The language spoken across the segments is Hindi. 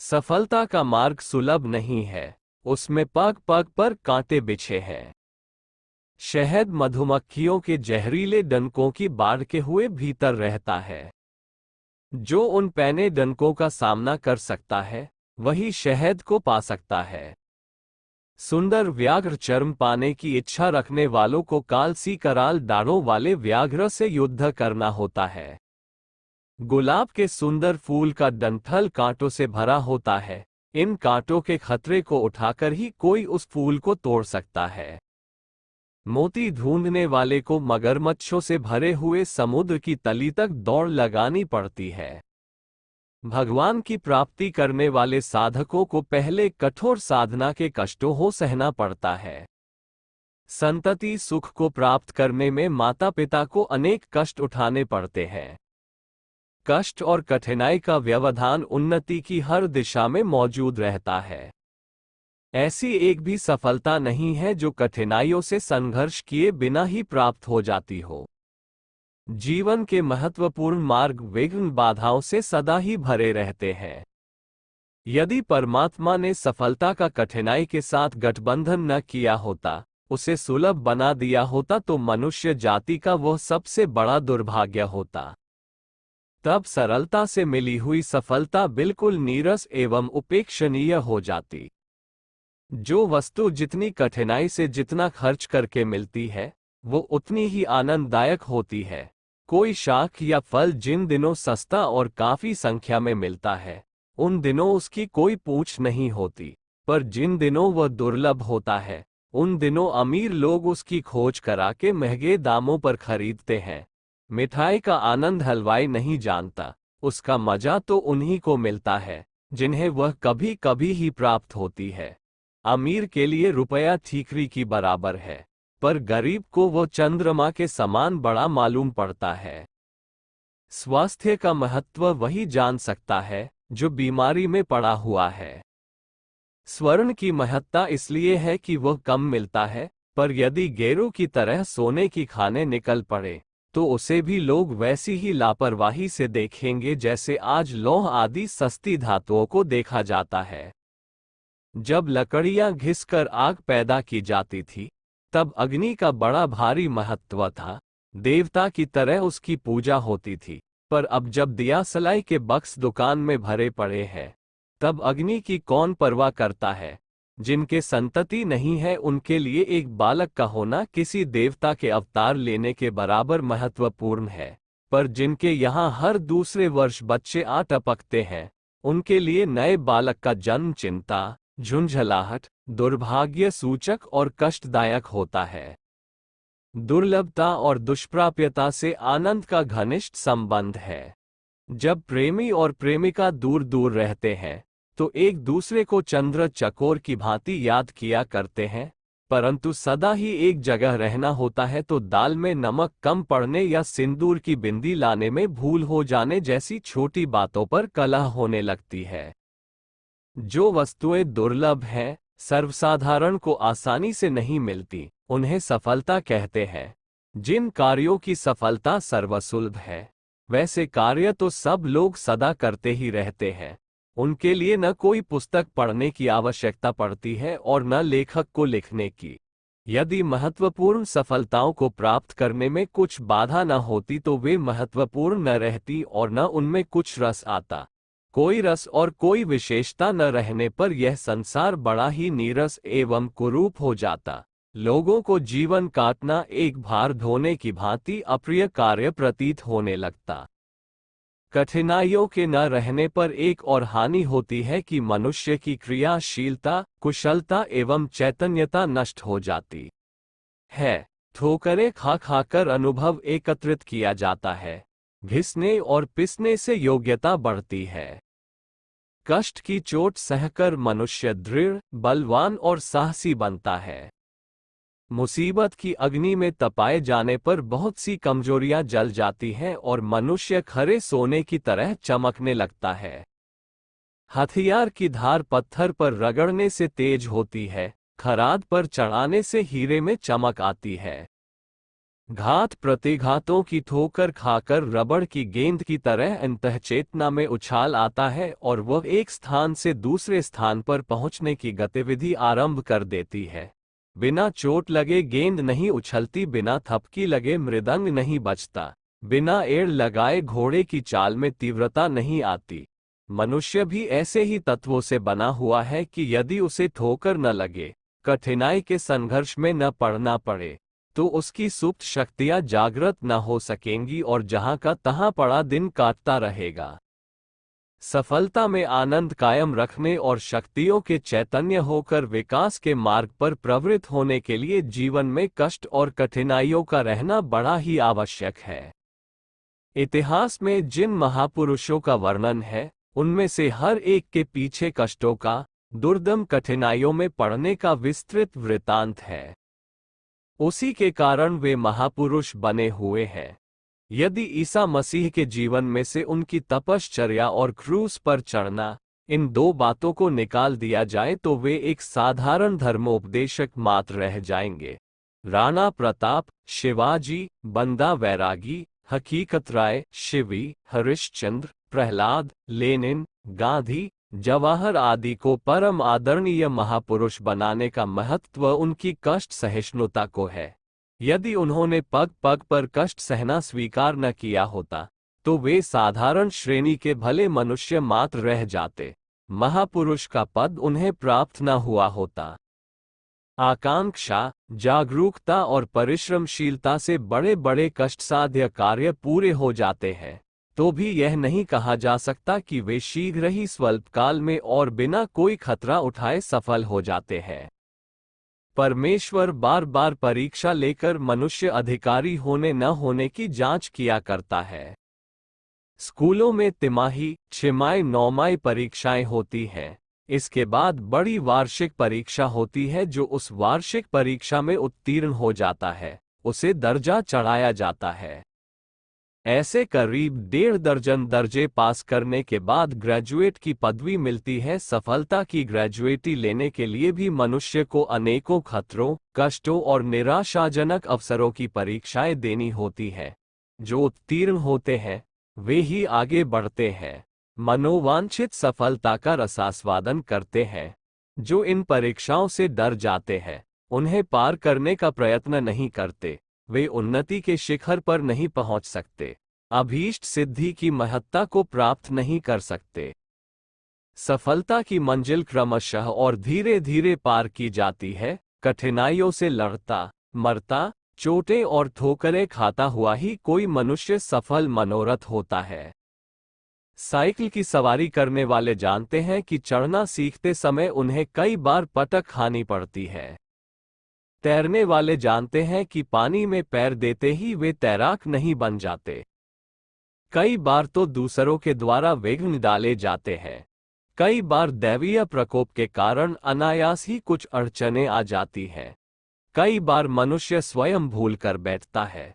सफलता का मार्ग सुलभ नहीं है, उसमें पग पग पर कांटे बिछे हैं। शहद मधुमक्खियों के जहरीले डंकों की बाढ़ के हुए भीतर रहता है। जो उन पैने डंकों का सामना कर सकता है, वही शहद को पा सकता है। सुंदर व्याघ्र चर्म पाने की इच्छा रखने वालों को काल सी कराल डालों वाले व्याघ्र से युद्ध करना होता है। गुलाब के सुंदर फूल का डंठल कांटों से भरा होता है। इन कांटों के खतरे को उठाकर ही कोई उस फूल को तोड़ सकता है। मोती ढूंढने वाले को मगरमच्छों से भरे हुए समुद्र की तली तक दौड़ लगानी पड़ती है। भगवान की प्राप्ति करने वाले साधकों को पहले कठोर साधना के कष्टों को सहना पड़ता है। संतति सुख को प्राप्त करने में माता पिता को अनेक कष्ट उठाने पड़ते हैं। कष्ट और कठिनाई का व्यवधान उन्नति की हर दिशा में मौजूद रहता है। ऐसी एक भी सफलता नहीं है जो कठिनाइयों से संघर्ष किए बिना ही प्राप्त हो जाती हो। जीवन के महत्वपूर्ण मार्ग विघ्न बाधाओं से सदा ही भरे रहते हैं। यदि परमात्मा ने सफलता का कठिनाई के साथ गठबंधन न किया होता, उसे सुलभ बना दिया होता, तो मनुष्य जाति का वह सबसे बड़ा दुर्भाग्य होता। तब सरलता से मिली हुई सफलता बिल्कुल नीरस एवं उपेक्षणीय हो जाती। जो वस्तु जितनी कठिनाई से जितना खर्च करके मिलती है, वो उतनी ही आनंददायक होती है। कोई शाक या फल जिन दिनों सस्ता और काफी संख्या में मिलता है, उन दिनों उसकी कोई पूछ नहीं होती, पर जिन दिनों वह दुर्लभ होता है, उन दिनों अमीर लोग उसकी खोज करा के महंगे दामों पर खरीदते हैं। मिठाई का आनंद हलवाई नहीं जानता, उसका मजा तो उन्हीं को मिलता है जिन्हें वह कभी कभी ही प्राप्त होती है। अमीर के लिए रुपया ठीकरी की बराबर है, पर गरीब को वो चंद्रमा के समान बड़ा मालूम पड़ता है। स्वास्थ्य का महत्व वही जान सकता है जो बीमारी में पड़ा हुआ है। स्वर्ण की महत्ता इसलिए है कि वह कम मिलता है, पर यदि गेरू की तरह सोने की खाने निकल पड़े, तो उसे भी लोग वैसी ही लापरवाही से देखेंगे जैसे आज लौह आदि सस्ती धातुओं को देखा जाता है। जब लकड़ियां घिसकर आग पैदा की जाती थी, तब अग्नि का बड़ा भारी महत्व था। देवता की तरह उसकी पूजा होती थी। पर अब जब दिया सलाई के बक्स दुकान में भरे पड़े हैं, तब अग्नि की कौन परवाह करता है। जिनके संतति नहीं है, उनके लिए एक बालक का होना किसी देवता के अवतार लेने के बराबर महत्वपूर्ण है। पर जिनके यहाँ हर दूसरे वर्ष बच्चे आ टपकते हैं, उनके लिए नए बालक का जन्म चिंता, झुंझलाहट, दुर्भाग्य सूचक और कष्टदायक होता है। दुर्लभता और दुष्प्राप्यता से आनंद का घनिष्ठ संबंध है। जब प्रेमी और प्रेमिका दूर दूर रहते हैं, तो एक दूसरे को चंद्र चकोर की भांति याद किया करते हैं, परंतु सदा ही एक जगह रहना होता है तो दाल में नमक कम पड़ने या सिंदूर की बिंदी लाने में भूल हो जाने जैसी छोटी बातों पर कलह होने लगती है। जो वस्तुएं दुर्लभ हैं, सर्वसाधारण को आसानी से नहीं मिलती, उन्हें सफलता कहते हैं। जिन कार्यों की सफलता सर्वसुलभ है, वैसे कार्य तो सब लोग सदा करते ही रहते हैं। उनके लिए न कोई पुस्तक पढ़ने की आवश्यकता पड़ती है और न लेखक को लिखने की। यदि महत्वपूर्ण सफलताओं को प्राप्त करने में कुछ बाधा न होती तो वे महत्वपूर्ण न रहती और न उनमें कुछ रस आता। कोई रस और कोई विशेषता न रहने पर यह संसार बड़ा ही नीरस एवं कुरूप हो जाता। लोगों को जीवन काटना एक भार ढोने की भांति अप्रिय कार्य प्रतीत होने लगता। कठिनाइयों के न रहने पर एक और हानि होती है कि मनुष्य की क्रियाशीलता, कुशलता एवं चैतन्यता नष्ट हो जाती है। ठोकरें खा खाकर अनुभव एकत्रित किया जाता है। घिसने और पिसने से योग्यता बढ़ती है। कष्ट की चोट सहकर मनुष्य दृढ़, बलवान और साहसी बनता है। मुसीबत की अग्नि में तपाए जाने पर बहुत सी कमजोरियां जल जाती हैं और मनुष्य खरे सोने की तरह चमकने लगता है। हथियार की धार पत्थर पर रगड़ने से तेज होती है, खराद पर चढ़ाने से हीरे में चमक आती है। घात प्रतिघातों की ठोकर खाकर रबड़ की गेंद की तरह अंतःचेतना में उछाल आता है और वह एक स्थान से दूसरे स्थान पर पहुंचने की गतिविधि आरंभ कर देती है। बिना चोट लगे गेंद नहीं उछलती, बिना थपकी लगे मृदंग नहीं बजता, बिना एड़ लगाए घोड़े की चाल में तीव्रता नहीं आती। मनुष्य भी ऐसे ही तत्वों से बना हुआ है कि यदि उसे ठोकर न लगे, कठिनाई के संघर्ष में न पड़ना पड़े, तो उसकी सुप्त शक्तियां जागृत न हो सकेंगी और जहां का तहां पड़ा दिन काटता रहेगा। सफलता में आनंद कायम रखने और शक्तियों के चैतन्य होकर विकास के मार्ग पर प्रवृत्त होने के लिए जीवन में कष्ट और कठिनाइयों का रहना बड़ा ही आवश्यक है। इतिहास में जिन महापुरुषों का वर्णन है, उनमें से हर एक के पीछे कष्टों का, दुर्दम कठिनाइयों में पड़ने का विस्तृत वृत्तांत है। उसी के कारण वे महापुरुष बने हुए हैं। यदि ईसा मसीह के जीवन में से उनकी तपश्चर्या और क्रूस पर चढ़ना, इन दो बातों को निकाल दिया जाए तो वे एक साधारण धर्मोपदेशक मात्र रह जाएंगे। राणा प्रताप, शिवाजी, बंदा बैरागी, हकीकत राय, शिवी, हरिश्चंद्र, प्रहलाद, लेनिन, गांधी, जवाहर आदि को परम आदरणीय महापुरुष बनाने का महत्व उनकी कष्ट सहिष्णुता को है। यदि उन्होंने पग पग पर कष्ट सहना स्वीकार न किया होता, तो वे साधारण श्रेणी के भले मनुष्य मात्र रह जाते। महापुरुष का पद उन्हें प्राप्त न हुआ होता। आकांक्षा, जागरूकता और परिश्रमशीलता से बड़े बड़े कष्टसाध्य कार्य पूरे हो जाते हैं, तो भी यह नहीं कहा जा सकता कि वे शीघ्र ही स्वल्पकाल में और बिना कोई खतरा उठाए सफल हो जाते हैं। परमेश्वर बार बार परीक्षा लेकर मनुष्य अधिकारी होने न होने की जांच किया करता है। स्कूलों में तिमाही, छिमाही, नौमाही परीक्षाएं होती हैं। इसके बाद बड़ी वार्षिक परीक्षा होती है। जो उस वार्षिक परीक्षा में उत्तीर्ण हो जाता है, उसे दर्जा चढ़ाया जाता है। ऐसे करीब 1.5 दर्जन दर्जे पास करने के बाद ग्रेजुएट की पदवी मिलती है। सफलता की ग्रेजुएटी लेने के लिए भी मनुष्य को अनेकों खतरों, कष्टों और निराशाजनक अवसरों की परीक्षाएं देनी होती है। जो उत्तीर्ण होते हैं, वे ही आगे बढ़ते हैं, मनोवांछित सफलता का रसास्वादन करते हैं। जो इन परीक्षाओं से डर जाते हैं, उन्हें पार करने का प्रयत्न नहीं करते, वे उन्नति के शिखर पर नहीं पहुंच सकते, अभीष्ट सिद्धि की महत्ता को प्राप्त नहीं कर सकते। सफलता की मंजिल क्रमशः और धीरे धीरे पार की जाती है। कठिनाइयों से लड़ता, मरता, चोटें और ठोकरें खाता हुआ ही कोई मनुष्य सफल मनोरथ होता है। साइकिल की सवारी करने वाले जानते हैं कि चढ़ना सीखते समय उन्हें कई बार पटक खानी पड़ती है। तैरने वाले जानते हैं कि पानी में पैर देते ही वे तैराक नहीं बन जाते। कई बार तो दूसरों के द्वारा विघ्न डाले जाते हैं। कई बार दैवीय प्रकोप के कारण अनायास ही कुछ अड़चनें आ जाती हैं। कई बार मनुष्य स्वयं भूल कर बैठता है।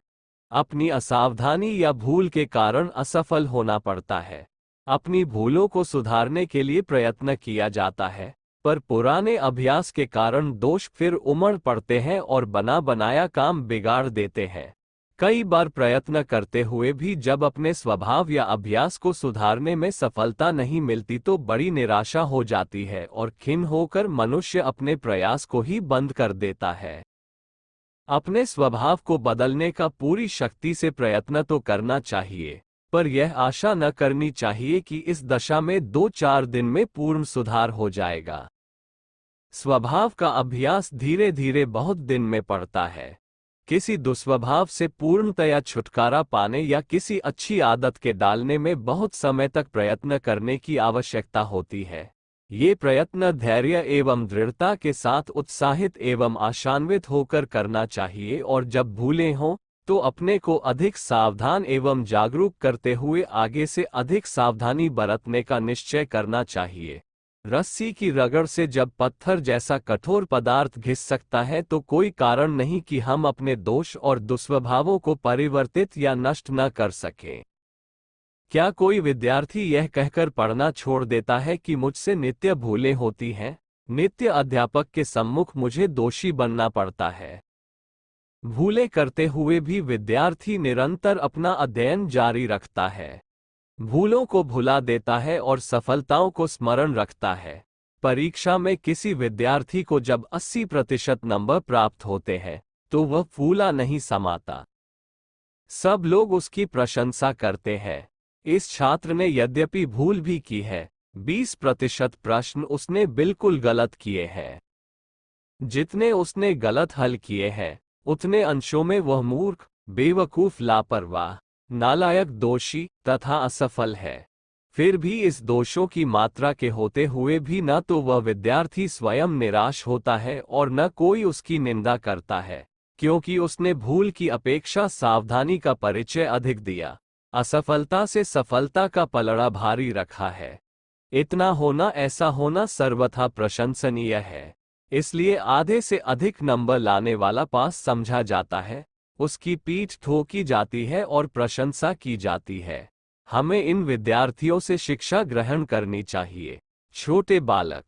अपनी असावधानी या भूल के कारण असफल होना पड़ता है। अपनी भूलों को सुधारने के लिए प्रयत्न किया जाता है, पर पुराने अभ्यास के कारण दोष फिर उमड़ पड़ते हैं और बना बनाया काम बिगाड़ देते हैं। कई बार प्रयत्न करते हुए भी जब अपने स्वभाव या अभ्यास को सुधारने में सफलता नहीं मिलती तो बड़ी निराशा हो जाती है और खिन्न होकर मनुष्य अपने प्रयास को ही बंद कर देता है। अपने स्वभाव को बदलने का पूरी शक्ति से प्रयत्न तो करना चाहिए, पर यह आशा न करनी चाहिए कि इस दशा में 2-4 दिन में पूर्ण सुधार हो जाएगा। स्वभाव का अभ्यास धीरे धीरे बहुत दिन में पड़ता है। किसी दुस्वभाव से पूर्णतया छुटकारा पाने या किसी अच्छी आदत के डालने में बहुत समय तक प्रयत्न करने की आवश्यकता होती है। ये प्रयत्न धैर्य एवं दृढ़ता के साथ उत्साहित एवं आशान्वित होकर करना चाहिए और जब भूलें हों तो अपने को अधिक सावधान एवं जागरूक करते हुए आगे से अधिक सावधानी बरतने का निश्चय करना चाहिए। रस्सी की रगड़ से जब पत्थर जैसा कठोर पदार्थ घिस सकता है तो कोई कारण नहीं कि हम अपने दोष और दुस्वभावों को परिवर्तित या नष्ट न कर सकें। क्या कोई विद्यार्थी यह कहकर पढ़ना छोड़ देता है कि मुझसे नित्य भूलें होती हैं? नित्य अध्यापक के सम्मुख मुझे दोषी बनना पड़ता है। भूले करते हुए भी विद्यार्थी निरंतर अपना अध्ययन जारी रखता है। भूलों को भुला देता है और सफलताओं को स्मरण रखता है। परीक्षा में किसी विद्यार्थी को जब 80% नंबर प्राप्त होते हैं तो वह फूला नहीं समाता। सब लोग उसकी प्रशंसा करते हैं। इस छात्र ने यद्यपि भूल भी की है, 20% प्रश्न उसने बिल्कुल गलत किए हैं। जितने उसने गलत हल किए हैं उतने अंशों में वह मूर्ख, बेवकूफ, लापरवाह, नालायक, दोषी तथा असफल है। फिर भी इस दोषों की मात्रा के होते हुए भी न तो वह विद्यार्थी स्वयं निराश होता है और न कोई उसकी निंदा करता है, क्योंकि उसने भूल की अपेक्षा सावधानी का परिचय अधिक दिया, असफलता से सफलता का पलड़ा भारी रखा है। इतना होना, ऐसा होना सर्वथा प्रशंसनीय है। इसलिए आधे से अधिक नंबर लाने वाला पास समझा जाता है, उसकी पीठ ठोकी जाती है और प्रशंसा की जाती है। हमें इन विद्यार्थियों से शिक्षा ग्रहण करनी चाहिए। छोटे बालक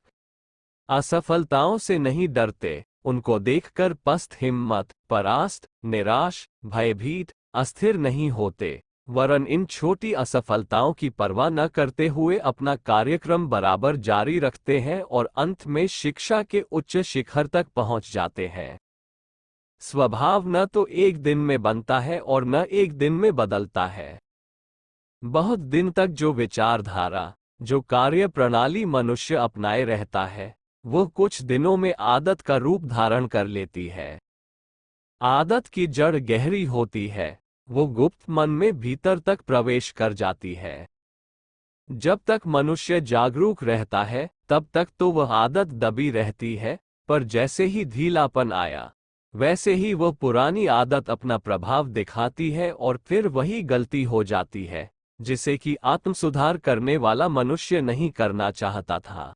असफलताओं से नहीं डरते, उनको देखकर पस्त हिम्मत, परास्त, निराश, भयभीत, अस्थिर नहीं होते, वरन इन छोटी असफलताओं की परवाह न करते हुए अपना कार्यक्रम बराबर जारी रखते हैं और अंत में शिक्षा के उच्च शिखर तक पहुंच जाते हैं। स्वभाव न तो एक दिन में बनता है और न एक दिन में बदलता है। बहुत दिन तक जो विचारधारा, जो कार्य प्रणाली मनुष्य अपनाए रहता है, वह कुछ दिनों में आदत का रूप धारण कर लेती है। आदत की जड़ गहरी होती है, वो गुप्त मन में भीतर तक प्रवेश कर जाती है। जब तक मनुष्य जागरूक रहता है तब तक तो वह आदत दबी रहती है, पर जैसे ही ढीलापन आया वैसे ही वह पुरानी आदत अपना प्रभाव दिखाती है और फिर वही गलती हो जाती है जिसे कि आत्मसुधार करने वाला मनुष्य नहीं करना चाहता था।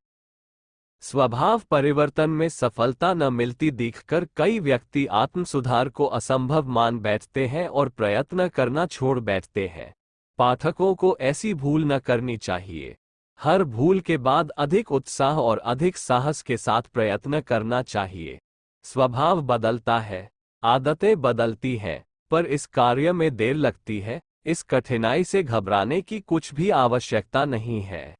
स्वभाव परिवर्तन में सफलता न मिलती देखकर कई व्यक्ति आत्मसुधार को असंभव मान बैठते हैं और प्रयत्न करना छोड़ बैठते हैं। पाठकों को ऐसी भूल न करनी चाहिए। हर भूल के बाद अधिक उत्साह और अधिक साहस के साथ प्रयत्न करना चाहिए। स्वभाव बदलता है, आदतें बदलती हैं, पर इस कार्य में देर लगती है। इस कठिनाई से घबराने की कुछ भी आवश्यकता नहीं है।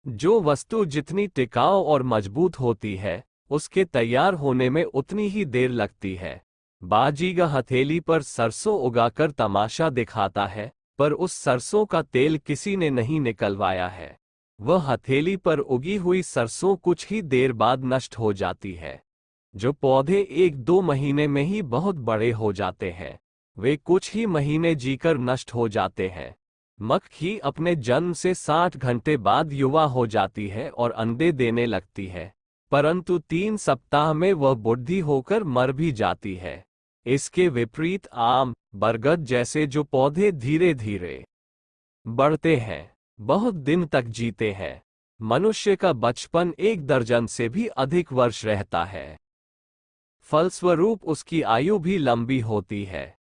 जो वस्तु जितनी टिकाऊ और मजबूत होती है, उसके तैयार होने में उतनी ही देर लगती है। बाजीगर हथेली पर सरसों उगाकर तमाशा दिखाता है, पर उस सरसों का तेल किसी ने नहीं निकलवाया है। वह हथेली पर उगी हुई सरसों कुछ ही देर बाद नष्ट हो जाती है। जो पौधे 1-2 महीने में ही बहुत बड़े हो जाते हैं, वे कुछ ही महीने जीकर नष्ट हो जाते हैं। मक्खी अपने जन्म से 60 घंटे बाद युवा हो जाती है और अंडे देने लगती है, परंतु 3 सप्ताह में वह बूढ़ी होकर मर भी जाती है। इसके विपरीत आम, बरगद जैसे जो पौधे धीरे धीरे बढ़ते हैं, बहुत दिन तक जीते हैं। मनुष्य का बचपन 1 दर्जन से भी अधिक वर्ष रहता है। फलस्वरूप उसकी आयु भी लंबी होती है।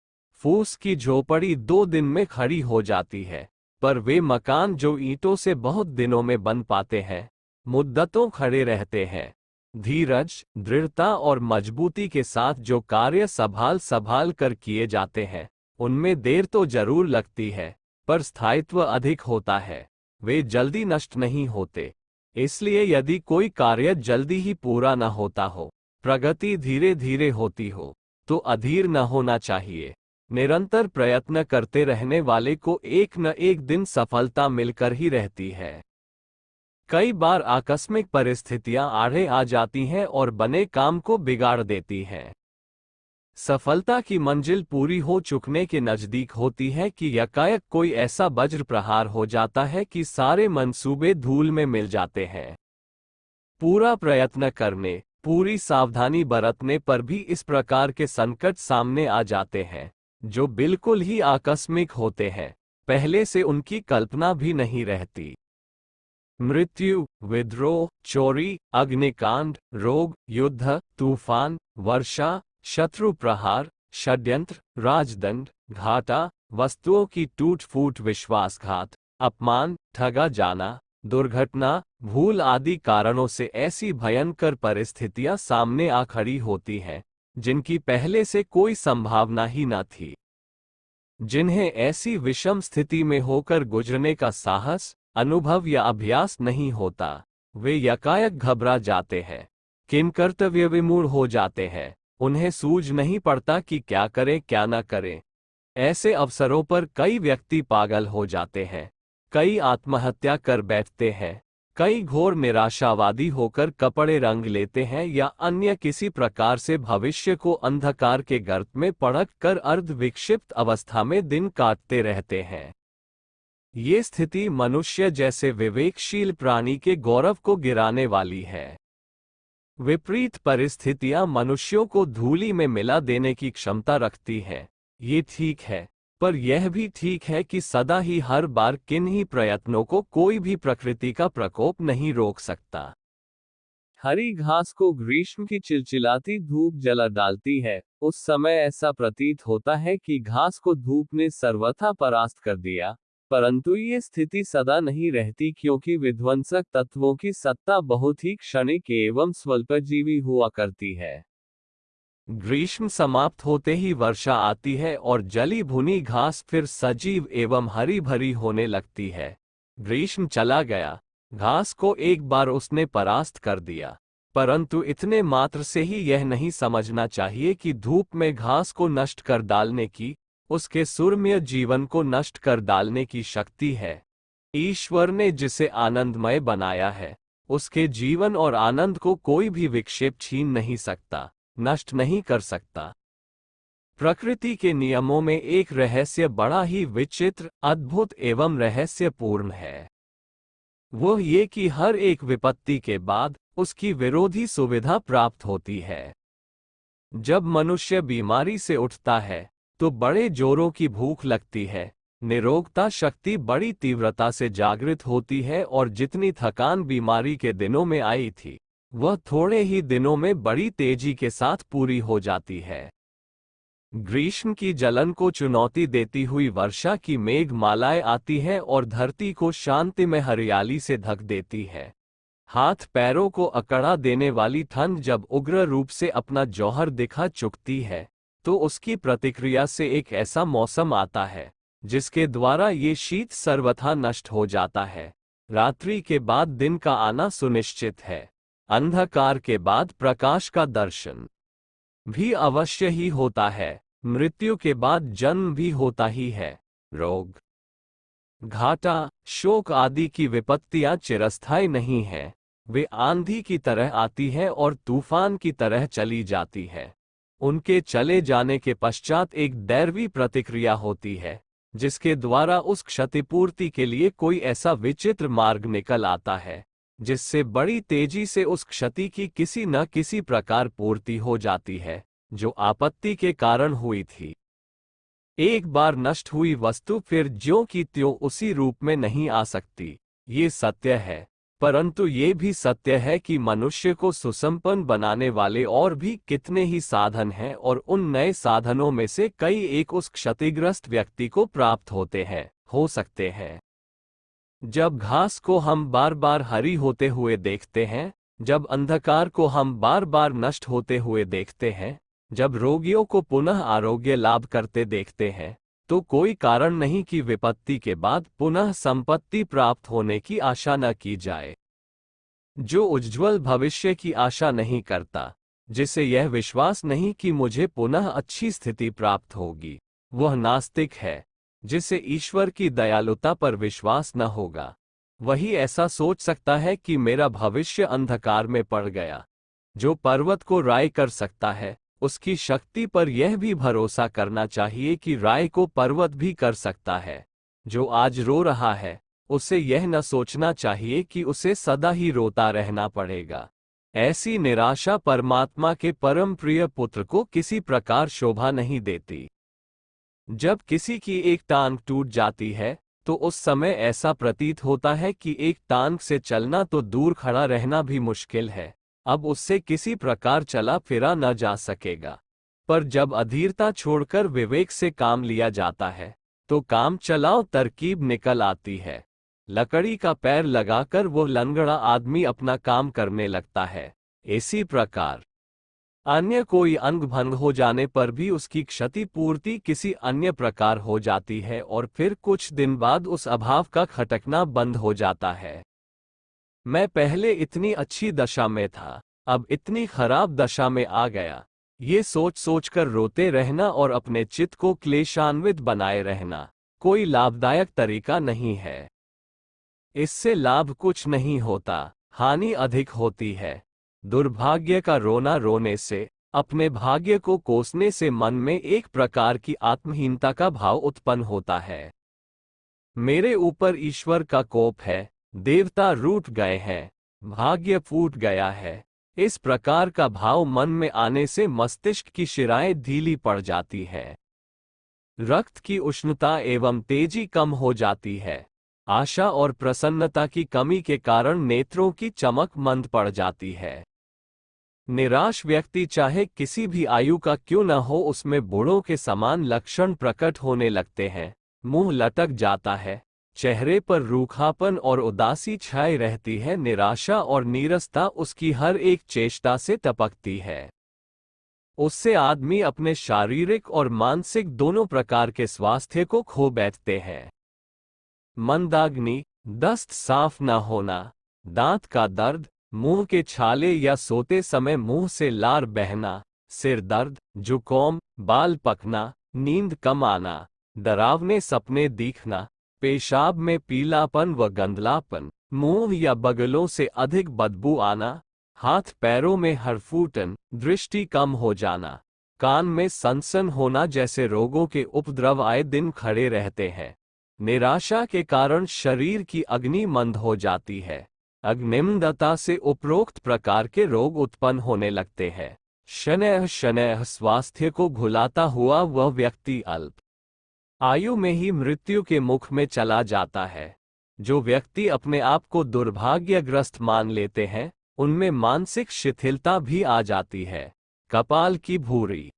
फूस की झोपड़ी 2 दिन में खड़ी हो जाती है, पर वे मकान जो ईंटों से बहुत दिनों में बन पाते हैं, मुद्दतों खड़े रहते हैं। धीरज, दृढ़ता और मजबूती के साथ जो कार्य संभाल कर किए जाते हैं, उनमें देर तो जरूर लगती है, पर स्थायित्व अधिक होता है। वे जल्दी नष्ट नहीं होते। इसलिए यदि कोई कार्य जल्दी ही पूरा न होता हो, प्रगति धीरे धीरे होती हो, तो अधीर न होना चाहिए। निरंतर प्रयत्न करते रहने वाले को एक न एक दिन सफलता मिलकर ही रहती है। कई बार आकस्मिक परिस्थितियां आड़े आ जाती हैं और बने काम को बिगाड़ देती हैं। सफलता की मंजिल पूरी हो चुकने के नजदीक होती है कि यकायक कोई ऐसा वज्र प्रहार हो जाता है कि सारे मंसूबे धूल में मिल जाते हैं। पूरा प्रयत्न करने, पूरी सावधानी बरतने पर भी इस प्रकार के संकट सामने आ जाते हैं, जो बिल्कुल ही आकस्मिक होते हैं, पहले से उनकी कल्पना भी नहीं रहती। मृत्यु, विद्रोह, चोरी, अग्निकांड, रोग, युद्ध, तूफान, वर्षा, शत्रु प्रहार, षड्यंत्र, राजदंड, घाटा, वस्तुओं की टूट फूट, विश्वासघात, अपमान, ठगा जाना, दुर्घटना, भूल आदि कारणों से ऐसी भयंकर परिस्थितियां सामने आ खड़ी होती हैं जिनकी पहले से कोई संभावना ही न थी। जिन्हें ऐसी विषम स्थिति में होकर गुजरने का साहस, अनुभव या अभ्यास नहीं होता, वे यकायक घबरा जाते हैं, किंकर्तव्य विमूढ़ हो जाते हैं, उन्हें सूझ नहीं पड़ता कि क्या करें क्या न करें। ऐसे अवसरों पर कई व्यक्ति पागल हो जाते हैं, कई आत्महत्या कर बैठते हैं, कई घोर निराशावादी होकर कपड़े रंग लेते हैं या अन्य किसी प्रकार से भविष्य को अंधकार के गर्त में पड़क कर अर्ध विक्षिप्त अवस्था में दिन काटते रहते हैं। ये स्थिति मनुष्य जैसे विवेकशील प्राणी के गौरव को गिराने वाली है। विपरीत परिस्थितियां मनुष्यों को धूलि में मिला देने की क्षमता रखती हैं। ये ठीक है, पर यह भी ठीक है कि सदा ही हर बार किन्हीं प्रयत्नों को कोई भी प्रकृति का प्रकोप नहीं रोक सकता। हरी घास को ग्रीष्म की चिलचिलाती धूप जला डालती है, उस समय ऐसा प्रतीत होता है कि घास को धूप ने सर्वथा परास्त कर दिया, परंतु ये स्थिति सदा नहीं रहती, क्योंकि विध्वंसक तत्वों की सत्ता बहुत ही क्षणिक एवं स्वल्पजीवी हुआ करती है। ग्रीष्म समाप्त होते ही वर्षा आती है और जली भुनी घास फिर सजीव एवं हरी भरी होने लगती है। ग्रीष्म चला गया, घास को एक बार उसने परास्त कर दिया, परंतु इतने मात्र से ही यह नहीं समझना चाहिए कि धूप में घास को नष्ट कर डालने की, उसके सुरम्य जीवन को नष्ट कर डालने की शक्ति है। ईश्वर ने जिसे आनंदमय बनाया है, उसके जीवन और आनंद को कोई भी विक्षेप छीन नहीं सकता, नष्ट नहीं कर सकता। प्रकृति के नियमों में एक रहस्य बड़ा ही विचित्र, अद्भुत एवं रहस्यपूर्ण है। वह ये कि हर एक विपत्ति के बाद उसकी विरोधी सुविधा प्राप्त होती है। जब मनुष्य बीमारी से उठता है तो बड़े जोरों की भूख लगती है, निरोगता शक्ति बड़ी तीव्रता से जागृत होती है और जितनी थकान बीमारी के दिनों में आई थी, वह थोड़े ही दिनों में बड़ी तेजी के साथ पूरी हो जाती है। ग्रीष्म की जलन को चुनौती देती हुई वर्षा की मेघ मालाएं आती हैं और धरती को शांति में हरियाली से ढक देती है। हाथ पैरों को अकड़ा देने वाली ठंड जब उग्र रूप से अपना जौहर दिखा चुकती है, तो उसकी प्रतिक्रिया से एक ऐसा मौसम आता है जिसके द्वारा ये शीत सर्वथा नष्ट हो जाता है। रात्रि के बाद दिन का आना सुनिश्चित है, अंधकार के बाद प्रकाश का दर्शन भी अवश्य ही होता है, मृत्यु के बाद जन्म भी होता ही है। रोग, घाटा, शोक आदि की विपत्तियां चिरस्थायी नहीं हैं, वे आंधी की तरह आती हैं और तूफान की तरह चली जाती है। उनके चले जाने के पश्चात एक दैवी प्रतिक्रिया होती है, जिसके द्वारा उस क्षतिपूर्ति के लिए कोई ऐसा विचित्र मार्ग निकल आता है, जिससे बड़ी तेजी से उस क्षति की किसी न किसी प्रकार पूर्ति हो जाती है, जो आपत्ति के कारण हुई थी। एक बार नष्ट हुई वस्तु फिर ज्यों की त्यों उसी रूप में नहीं आ सकती, ये सत्य है। परंतु ये भी सत्य है कि मनुष्य को सुसंपन्न बनाने वाले और भी कितने ही साधन हैं और उन नए साधनों में से कई एक उस क्षतिग्रस्त व्यक्ति को प्राप्त हो सकते हैं। जब घास को हम बार बार हरी होते हुए देखते हैं, जब अंधकार को हम बार बार नष्ट होते हुए देखते हैं, जब रोगियों को पुनः आरोग्य लाभ करते देखते हैं, तो कोई कारण नहीं कि विपत्ति के बाद पुनः संपत्ति प्राप्त होने की आशा न की जाए। जो उज्ज्वल भविष्य की आशा नहीं करता, जिसे यह विश्वास नहीं कि मुझे पुनः अच्छी स्थिति प्राप्त होगी, वह नास्तिक है। जिसे ईश्वर की दयालुता पर विश्वास न होगा, वही ऐसा सोच सकता है कि मेरा भविष्य अंधकार में पड़ गया। जो पर्वत को राय कर सकता है, उसकी शक्ति पर यह भी भरोसा करना चाहिए कि राय को पर्वत भी कर सकता है। जो आज रो रहा है, उसे यह न सोचना चाहिए कि उसे सदा ही रोता रहना पड़ेगा। ऐसी निराशा परमात्मा के परम प्रिय पुत्र को किसी प्रकार शोभा नहीं देती। जब किसी की एक टांग टूट जाती है, तो उस समय ऐसा प्रतीत होता है कि एक टांग से चलना तो दूर खड़ा रहना भी मुश्किल है, अब उससे किसी प्रकार चला फिरा न जा सकेगा। पर जब अधीरता छोड़कर विवेक से काम लिया जाता है, तो काम चलाओ तरकीब निकल आती है। लकड़ी का पैर लगाकर वो लंगड़ा आदमी अपना काम करने लगता है। इसी प्रकार अन्य कोई अंग भंग हो जाने पर भी उसकी क्षतिपूर्ति किसी अन्य प्रकार हो जाती है और फिर कुछ दिन बाद उस अभाव का खटकना बंद हो जाता है। मैं पहले इतनी अच्छी दशा में था, अब इतनी खराब दशा में आ गया। ये सोच सोचकर रोते रहना और अपने चित्त को क्लेशान्वित बनाए रहना कोई लाभदायक तरीका नहीं है। इससे लाभ कुछ नहीं होता, हानि अधिक होती है। दुर्भाग्य का रोना रोने से, अपने भाग्य को कोसने से मन में एक प्रकार की आत्महीनता का भाव उत्पन्न होता है। मेरे ऊपर ईश्वर का कोप है, देवता रूठ गए हैं, भाग्य फूट गया है। इस प्रकार का भाव मन में आने से मस्तिष्क की शिराएं ढीली पड़ जाती है, रक्त की उष्णता एवं तेजी कम हो जाती है। आशा और प्रसन्नता की कमी के कारण नेत्रों की चमक मंद पड़ जाती है। निराश व्यक्ति चाहे किसी भी आयु का क्यों न हो, उसमें बूढ़ों के समान लक्षण प्रकट होने लगते हैं। मुंह लटक जाता है, चेहरे पर रूखापन और उदासी छाई रहती है। निराशा और नीरसता उसकी हर एक चेष्टा से टपकती है। उससे आदमी अपने शारीरिक और मानसिक दोनों प्रकार के स्वास्थ्य को खो बैठते हैं। मंदाग्नि, दस्त साफ न होना, दांत का दर्द, मुंह के छाले या सोते समय मुंह से लार बहना, सिर दर्द, जुकाम, बाल पकना, नींद कम आना, डरावने सपने दिखना, पेशाब में पीलापन व गंदलापन, मुंह या बगलों से अधिक बदबू आना, हाथ पैरों में हड़फूटन, दृष्टि कम हो जाना, कान में सनसन होना जैसे रोगों के उपद्रव आए दिन खड़े रहते हैं। निराशा के कारण शरीर की अग्नि मंद हो जाती है। अग्निमंदता से उपरोक्त प्रकार के रोग उत्पन्न होने लगते हैं। शनैः शनैः स्वास्थ्य को भुलाता हुआ वह व्यक्ति अल्प आयु में ही मृत्यु के मुख में चला जाता है। जो व्यक्ति अपने आप को दुर्भाग्यग्रस्त मान लेते हैं, उनमें मानसिक शिथिलता भी आ जाती है। कपाल की भूरी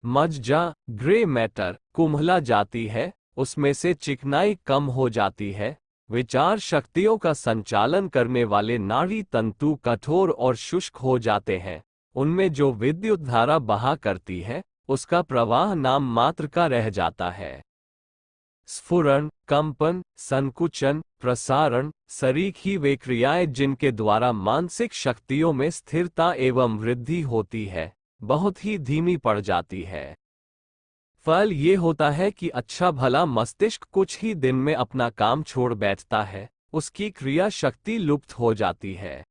मज्जा, ग्रे मैटर, कुम्हला जाती है, उसमें से चिकनाई कम हो जाती है। विचार शक्तियों का संचालन करने वाले नाड़ी तंतु कठोर और शुष्क हो जाते हैं। उनमें जो विद्युत धारा बहा करती है, उसका प्रवाह नाम मात्र का रह जाता है। स्फुरण, कंपन, संकुचन, प्रसारण, सरीखी वे क्रियाएं जिनके द्वारा मानसिक शक्तियों में स्थिरता एवं वृद्धि होती है, बहुत ही धीमी पड़ जाती है। फल ये होता है कि अच्छा भला मस्तिष्क कुछ ही दिन में अपना काम छोड़ बैठता है, उसकी क्रिया शक्ति लुप्त हो जाती है।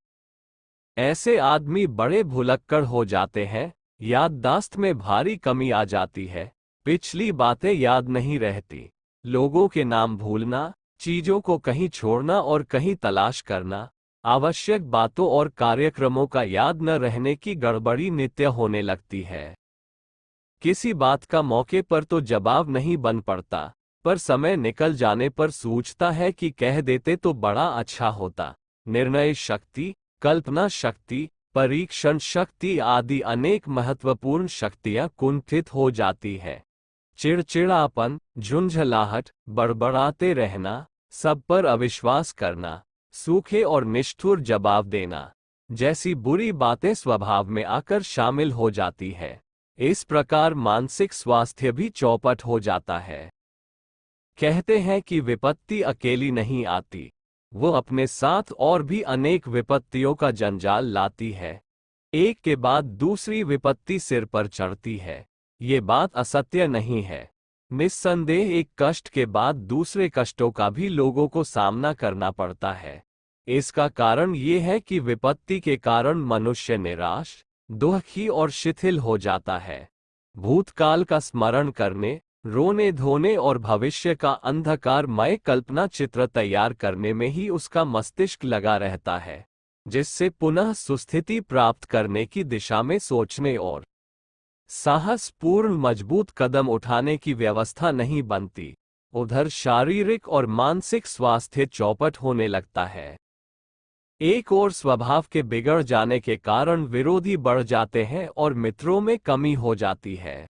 ऐसे आदमी बड़े भुलक्कड़ हो जाते हैं, याददाश्त में भारी कमी आ जाती है, पिछली बातें याद नहीं रहती, लोगों के नाम भूलना, चीजों को कहीं छोड़ना और कहीं तलाश करना, आवश्यक बातों और कार्यक्रमों का याद न रहने की गड़बड़ी नित्य होने लगती है। किसी बात का मौके पर तो जवाब नहीं बन पड़ता, पर समय निकल जाने पर सूझता है कि कह देते तो बड़ा अच्छा होता। निर्णय शक्ति, कल्पना शक्ति, परीक्षण शक्ति आदि अनेक महत्वपूर्ण शक्तियां कुंठित हो जाती है। चिड़चिड़ापन, झुंझलाहट, बड़बड़ाते रहना, सब पर अविश्वास करना, सूखे और निष्ठुर जवाब देना जैसी बुरी बातें स्वभाव में आकर शामिल हो जाती है। इस प्रकार मानसिक स्वास्थ्य भी चौपट हो जाता है। कहते हैं कि विपत्ति अकेली नहीं आती, वो अपने साथ और भी अनेक विपत्तियों का जंजाल लाती है। एक के बाद दूसरी विपत्ति सिर पर चढ़ती है। ये बात असत्य नहीं है। निस्संदेह एक कष्ट के बाद दूसरे कष्टों का भी लोगों को सामना करना पड़ता है। इसका कारण ये है कि विपत्ति के कारण मनुष्य निराश, दुखी और शिथिल हो जाता है। भूतकाल का स्मरण करने, रोने धोने और भविष्य का अंधकारमय कल्पना चित्र तैयार करने में ही उसका मस्तिष्क लगा रहता है, जिससे पुनः सुस्थिति प्राप्त करने की दिशा में सोचने और साहसपूर्ण मजबूत कदम उठाने की व्यवस्था नहीं बनती। उधर शारीरिक और मानसिक स्वास्थ्य चौपट होने लगता है। एक और स्वभाव के बिगड़ जाने के कारण विरोधी बढ़ जाते हैं और मित्रों में कमी हो जाती है।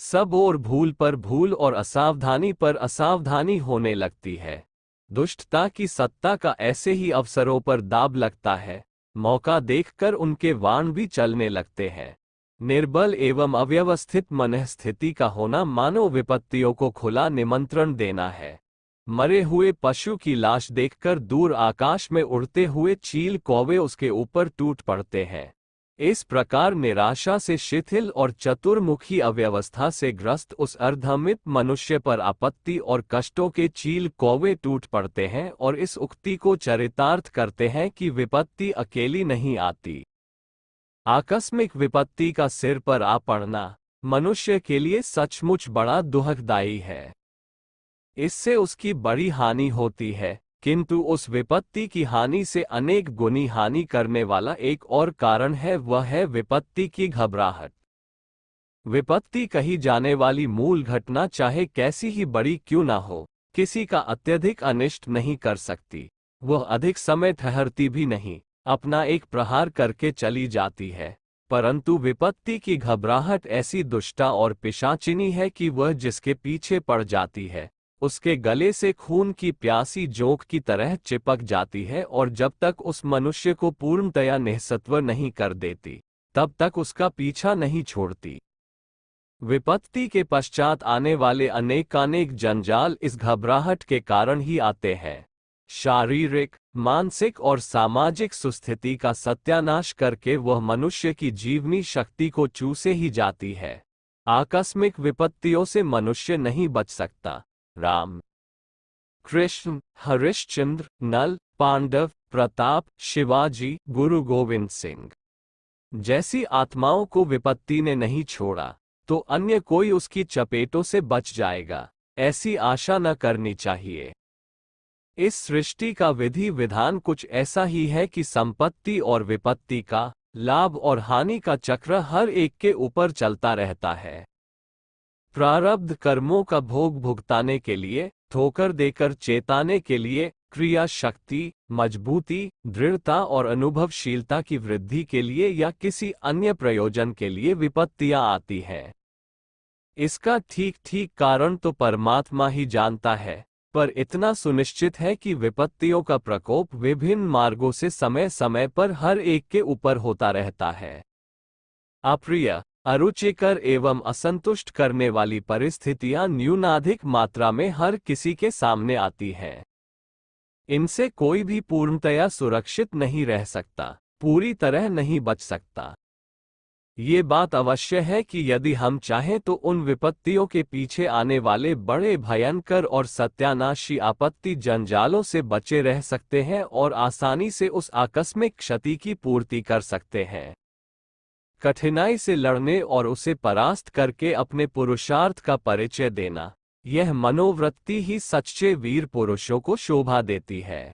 सब और भूल पर भूल और असावधानी पर असावधानी होने लगती है। दुष्टता की सत्ता का ऐसे ही अवसरों पर दाब लगता है, मौका देखकर उनके वाण भी चलने लगते हैं। निर्बल एवं अव्यवस्थित मनःस्थिति का होना मानो विपत्तियों को खुला निमंत्रण देना है। मरे हुए पशु की लाश देखकर दूर आकाश में उड़ते हुए चील कौवे उसके ऊपर टूट पड़ते हैं। इस प्रकार निराशा से शिथिल और चतुर्मुखी अव्यवस्था से ग्रस्त उस अर्धमित मनुष्य पर आपत्ति और कष्टों के चील कौवे टूट पड़ते हैं और इस उक्ति को चरितार्थ करते हैं कि विपत्ति अकेली नहीं आती। आकस्मिक विपत्ति का सिर पर आ पड़ना मनुष्य के लिए सचमुच बड़ा दुखदायी है। इससे उसकी बड़ी हानि होती है, किंतु उस विपत्ति की हानि से अनेक गुनी हानि करने वाला एक और कारण है, वह है विपत्ति की घबराहट। विपत्ति कही जाने वाली मूल घटना चाहे कैसी ही बड़ी क्यों ना हो, किसी का अत्यधिक अनिष्ट नहीं कर सकती। वह अधिक समय ठहरती भी नहीं, अपना एक प्रहार करके चली जाती है। परंतु विपत्ति की घबराहट ऐसी दुष्टा और पिशाचिनी है कि वह जिसके पीछे पड़ जाती है उसके गले से खून की प्यासी जोंक की तरह चिपक जाती है और जब तक उस मनुष्य को पूर्णतया निःसत्व नहीं कर देती तब तक उसका पीछा नहीं छोड़ती। विपत्ति के पश्चात आने वाले अनेकानेक जंजाल इस घबराहट के कारण ही आते हैं। शारीरिक, मानसिक और सामाजिक सुस्थिति का सत्यानाश करके वह मनुष्य की जीवनी शक्ति को चूसे ही जाती है। आकस्मिक विपत्तियों से मनुष्य नहीं बच सकता। राम, कृष्ण, हरिश्चंद्र, नल, पांडव, प्रताप, शिवाजी, गुरु गोविंद सिंह जैसी आत्माओं को विपत्ति ने नहीं छोड़ा तो अन्य कोई उसकी चपेटों से बच जाएगा, ऐसी आशा न करनी चाहिए। इस सृष्टि का विधि विधान कुछ ऐसा ही है कि संपत्ति और विपत्ति का, लाभ और हानि का चक्र हर एक के ऊपर चलता रहता है। प्रारब्ध कर्मों का भोग भुगताने के लिए, ठोकर देकर चेताने के लिए, क्रिया शक्ति, मजबूती, दृढ़ता और अनुभवशीलता की वृद्धि के लिए या किसी अन्य प्रयोजन के लिए विपत्तियां आती हैं। इसका ठीक ठीक कारण तो परमात्मा ही जानता है, पर इतना सुनिश्चित है कि विपत्तियों का प्रकोप विभिन्न मार्गों से समय समय पर हर एक के ऊपर होता रहता है। अप्रिय, अरुचिकर एवं असंतुष्ट करने वाली परिस्थितियां न्यूनाधिक मात्रा में हर किसी के सामने आती हैं। इनसे कोई भी पूर्णतया सुरक्षित नहीं रह सकता, पूरी तरह नहीं बच सकता। ये बात अवश्य है कि यदि हम चाहें तो उन विपत्तियों के पीछे आने वाले बड़े भयंकर और सत्यानाशी आपत्ति जंजालों से बचे रह सकते हैं और आसानी से उस आकस्मिक क्षति की पूर्ति कर सकते हैं। कठिनाई से लड़ने और उसे परास्त करके अपने पुरुषार्थ का परिचय देना, यह मनोवृत्ति ही सच्चे वीर पुरुषों को शोभा देती है।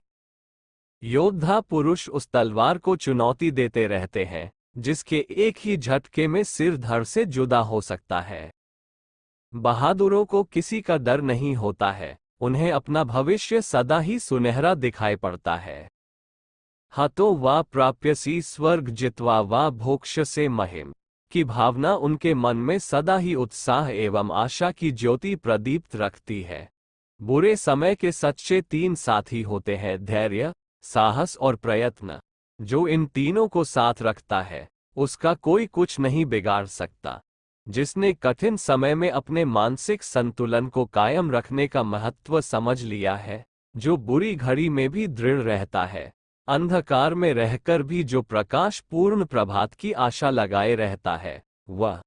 योद्धा पुरुष उस तलवार को चुनौती देते रहते हैं जिसके एक ही झटके में सिर धड़ से जुदा हो सकता है। बहादुरों को किसी का डर नहीं होता है, उन्हें अपना भविष्य सदा ही सुनहरा दिखाई पड़ता है। हतो वा प्राप्यसी स्वर्ग जित्वा वा भोक्ष्यसे महिम की भावना उनके मन में सदा ही उत्साह एवं आशा की ज्योति प्रदीप्त रखती है। बुरे समय के सच्चे तीन साथी होते हैं, धैर्य, साहस और प्रयत्न। जो इन तीनों को साथ रखता है उसका कोई कुछ नहीं बिगाड़ सकता। जिसने कठिन समय में अपने मानसिक संतुलन को कायम रखने का महत्व समझ लिया है, जो बुरी घड़ी में भी दृढ़ रहता है, अंधकार में रहकर भी जो प्रकाश पूर्ण प्रभात की आशा लगाए रहता है, वह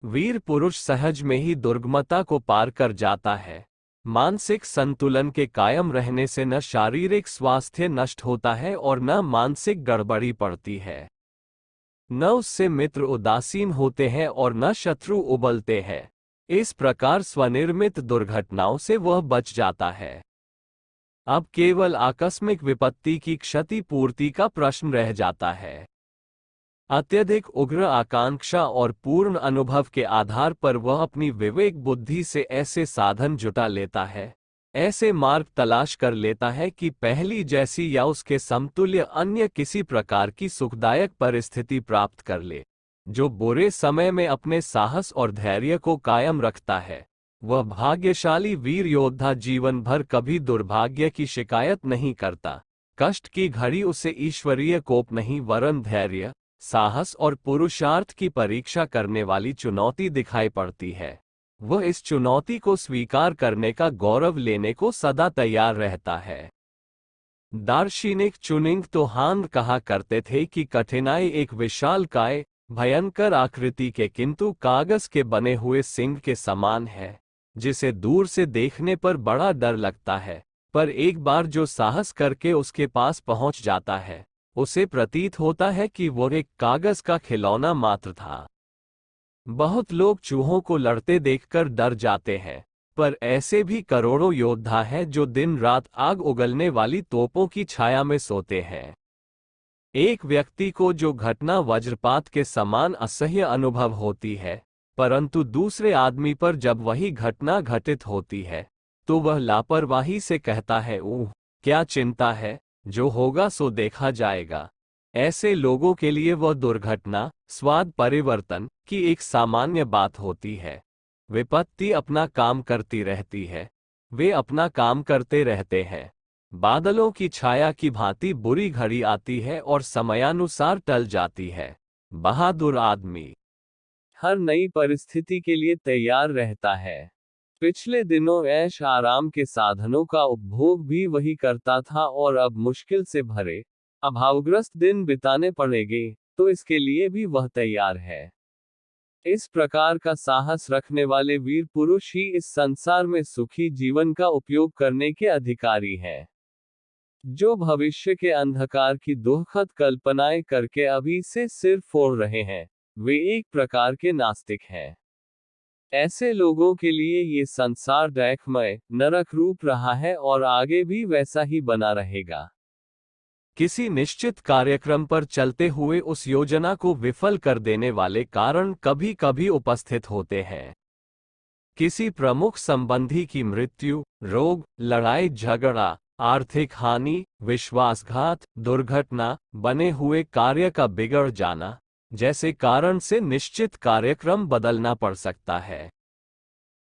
वीर पुरुष सहज में ही दुर्गमता को पार कर जाता है। मानसिक संतुलन के कायम रहने से न शारीरिक स्वास्थ्य नष्ट होता है और न मानसिक गड़बड़ी पड़ती है। न उससे मित्र उदासीन होते हैं और न शत्रु उबलते हैं। इस प्रकार स्वनिर्मित दुर्घटनाओं से वह बच जाता है। अब केवल आकस्मिक विपत्ति की क्षतिपूर्ति का प्रश्न रह जाता है। अत्यधिक उग्र आकांक्षा और पूर्ण अनुभव के आधार पर वह अपनी विवेक बुद्धि से ऐसे साधन जुटा लेता है, ऐसे मार्ग तलाश कर लेता है कि पहली जैसी या उसके समतुल्य अन्य किसी प्रकार की सुखदायक परिस्थिति प्राप्त कर ले। जो बुरे समय में अपने साहस और धैर्य को कायम रखता है, वह भाग्यशाली वीर योद्धा जीवन भर कभी दुर्भाग्य की शिकायत नहीं करता, कष्ट की घड़ी उसे ईश्वरीय कोप नहीं वरन धैर्य, साहस और पुरुषार्थ की परीक्षा करने वाली चुनौती दिखाई पड़ती है। वह इस चुनौती को स्वीकार करने का गौरव लेने को सदा तैयार रहता है। दार्शनिक चुनिंग तो हान कहा करते थे कि कठिनाई एक विशालकाय, भयंकर आकृति के किंतु कागज के बने हुए सिंह के समान है, जिसे दूर से देखने पर बड़ा डर लगता है, पर एक बार जो साहस करके उसके पास पहुंच जाता है, उसे प्रतीत होता है कि वो एक कागज का खिलौना मात्र था। बहुत लोग चूहों को लड़ते देखकर डर जाते हैं, पर ऐसे भी करोड़ों योद्धा हैं जो दिन रात आग उगलने वाली तोपों की छाया में सोते हैं। एक व्यक्ति को जो घटना वज्रपात के समान असह्य अनुभव होती है, परंतु दूसरे आदमी पर जब वही घटना घटित होती है, तो वह लापरवाही से कहता है, ओह क्या चिंता है, जो होगा सो देखा जाएगा। ऐसे लोगों के लिए वह दुर्घटना, स्वाद परिवर्तन की एक सामान्य बात होती है। विपत्ति अपना काम करती रहती है, वे अपना काम करते रहते हैं। बादलों की छाया की भांति बुरी घड़ी आती है और समयानुसार टल जाती है। बहादुर आदमी हर नई परिस्थिति के लिए तैयार रहता है। पिछले दिनों ऐश आराम के साधनों का उपभोग भी वही करता था और अब मुश्किल से भरे, अभावग्रस्त दिन बिताने पड़ेंगे, तो इसके लिए भी वह तैयार है। इस प्रकार का साहस रखने वाले वीर पुरुष ही इस संसार में सुखी जीवन का उपयोग करने के अधिकारी हैं। जो भविष्य के अंधकार की दुखद कल्पनाएं करके अभी से सिर फोड़ रहे हैं, वे एक प्रकार के नास्तिक हैं। ऐसे लोगों के लिए ये संसार दैखमय, नरक रूप रहा है और आगे भी वैसा ही बना रहेगा। किसी निश्चित कार्यक्रम पर चलते हुए उस योजना को विफल कर देने वाले कारण कभी कभी उपस्थित होते हैं। किसी प्रमुख संबंधी की मृत्यु, रोग, लड़ाई झगड़ा, आर्थिक हानि, विश्वासघात, दुर्घटना, बने हुए कार्य का बिगड़ जाना जैसे कारण से निश्चित कार्यक्रम बदलना पड़ सकता है।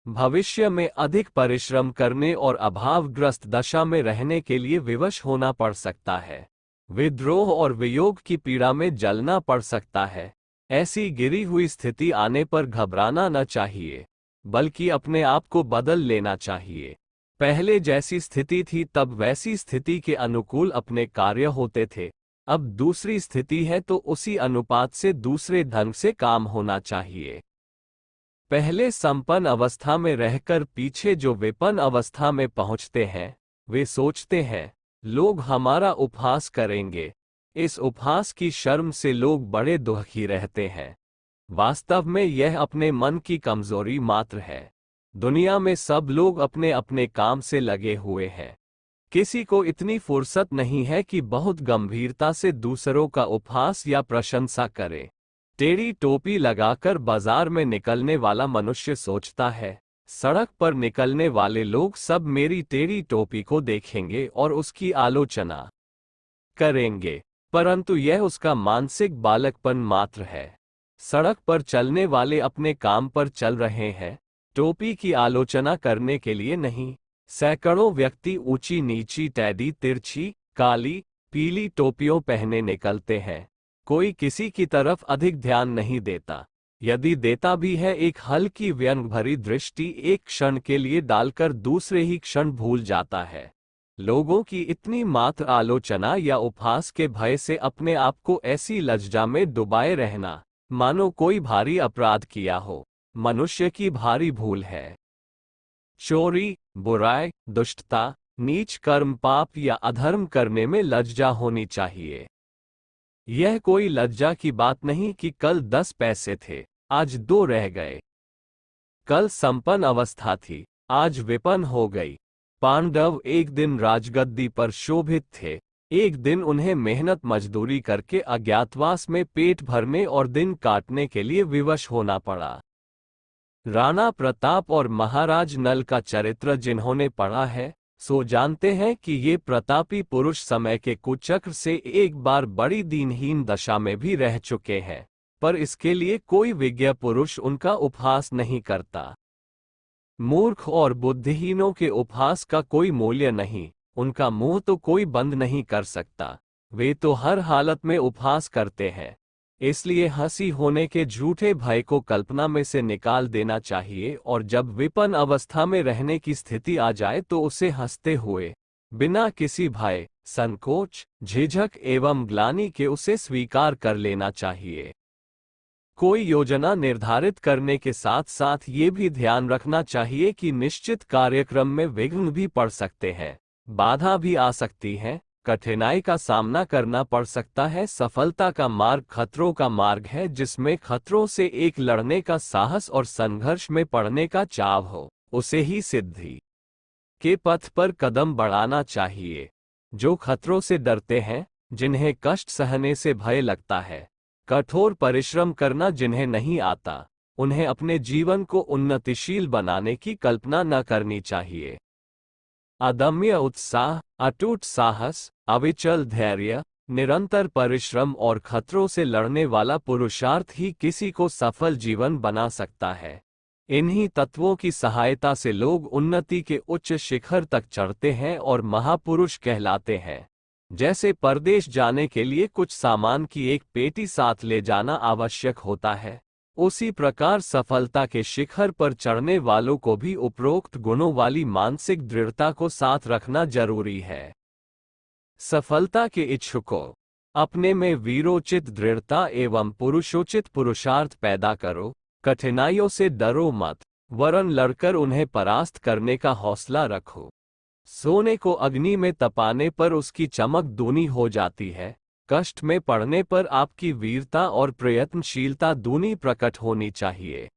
भविष्य में अधिक परिश्रम करने और अभावग्रस्त दशा में रहने के लिए विवश होना पड़ सकता है। विद्रोह और वियोग की पीड़ा में जलना पड़ सकता है। ऐसी गिरी हुई स्थिति आने पर घबराना न चाहिए, बल्कि अपने आप को बदल लेना चाहिए। पहले जैसी स्थिति थी तब वैसी स्थिति के अनुकूल अपने कार्य होते थे, अब दूसरी स्थिति है तो उसी अनुपात से दूसरे ढंग से काम होना चाहिए। पहले संपन्न अवस्था में रहकर पीछे जो विपन्न अवस्था में पहुंचते हैं, वे सोचते हैं लोग हमारा उपहास करेंगे। इस उपहास की शर्म से लोग बड़े दुखी रहते हैं। वास्तव में यह अपने मन की कमजोरी मात्र है। दुनिया में सब लोग अपने अपने काम से लगे हुए हैं। किसी को इतनी फुर्सत नहीं है कि बहुत गंभीरता से दूसरों का उपहास या प्रशंसा करे। टेढ़ी टोपी लगाकर बाजार में निकलने वाला मनुष्य सोचता है, सड़क पर निकलने वाले लोग सब मेरी टेढ़ी टोपी को देखेंगे और उसकी आलोचना करेंगे, परंतु यह उसका मानसिक बालकपन मात्र है। सड़क पर चलने वाले अपने काम पर चल रहे हैं, टोपी की आलोचना करने के लिए नहीं। सैकड़ों व्यक्ति ऊंची नीची, टेढ़ी तिरछी, काली पीली टोपियों पहने निकलते हैं। कोई किसी की तरफ अधिक ध्यान नहीं देता। यदि देता भी है, एक हल्की व्यंग भरी दृष्टि एक क्षण के लिए डालकर दूसरे ही क्षण भूल जाता है। लोगों की इतनी मात्र आलोचना या उपहास के भय से अपने आप को ऐसी लज्जा में डुबाए रहना, मानो कोई भारी अपराध किया हो, मनुष्य की भारी भूल है। चोरी, बुराई, दुष्टता, नीच कर्म, पाप या अधर्म करने में लज्जा होनी चाहिए। यह कोई लज्जा की बात नहीं कि कल 10 पैसे थे, आज 2 रह गए। कल संपन्न अवस्था थी, आज विपन्न हो गई। पांडव एक दिन राजगद्दी पर शोभित थे, एक दिन उन्हें मेहनत मजदूरी करके अज्ञातवास में पेट भरने और दिन काटने के लिए विवश होना पड़ा। राणा प्रताप और महाराज नल का चरित्र जिन्होंने पढ़ा है, सो जानते हैं कि ये प्रतापी पुरुष समय के कुचक्र से एक बार बड़ी दीनहीन दशा में भी रह चुके हैं, पर इसके लिए कोई विज्ञ पुरुष उनका उपहास नहीं करता। मूर्ख और बुद्धिहीनों के उपहास का कोई मूल्य नहीं, उनका मुंह तो कोई बंद नहीं कर सकता। वे तो हर हालत में उपहास करते हैं। इसलिए हंसी होने के झूठे भय को कल्पना में से निकाल देना चाहिए और जब विपन्न अवस्था में रहने की स्थिति आ जाए तो उसे हंसते हुए, बिना किसी भय, संकोच, झिझक एवं ग्लानि के उसे स्वीकार कर लेना चाहिए। कोई योजना निर्धारित करने के साथ साथ ये भी ध्यान रखना चाहिए कि निश्चित कार्यक्रम में विघ्न भी पड़ सकते हैं, बाधा भी आ सकती है, कठिनाई का सामना करना पड़ सकता है। सफलता का मार्ग खतरों का मार्ग है, जिसमें खतरों से एक लड़ने का साहस और संघर्ष में पड़ने का चाव हो, उसे ही सिद्धि के पथ पर कदम बढ़ाना चाहिए। जो खतरों से डरते हैं, जिन्हें कष्ट सहने से भय लगता है, कठोर परिश्रम करना जिन्हें नहीं आता, उन्हें अपने जीवन को उन्नतिशील बनाने की कल्पना न करनी चाहिए। अदम्य उत्साह, अटूट साहस, अविचल धैर्य, निरंतर परिश्रम और खतरों से लड़ने वाला पुरुषार्थ ही किसी को सफल जीवन बना सकता है। इन्हीं तत्वों की सहायता से लोग उन्नति के उच्च शिखर तक चढ़ते हैं और महापुरुष कहलाते हैं। जैसे परदेश जाने के लिए कुछ सामान की एक पेटी साथ ले जाना आवश्यक होता है, उसी प्रकार सफलता के शिखर पर चढ़ने वालों को भी उपरोक्त गुणों वाली मानसिक दृढ़ता को साथ रखना जरूरी है। सफलता के इच्छुकों, अपने में वीरोचित दृढ़ता एवं पुरुषोचित पुरुषार्थ पैदा करो। कठिनाइयों से डरो मत, वरन लड़कर उन्हें परास्त करने का हौसला रखो। सोने को अग्नि में तपाने पर उसकी चमक दूनी हो जाती है, कष्ट में पड़ने पर आपकी वीरता और प्रयत्नशीलता दूनी प्रकट होनी चाहिए।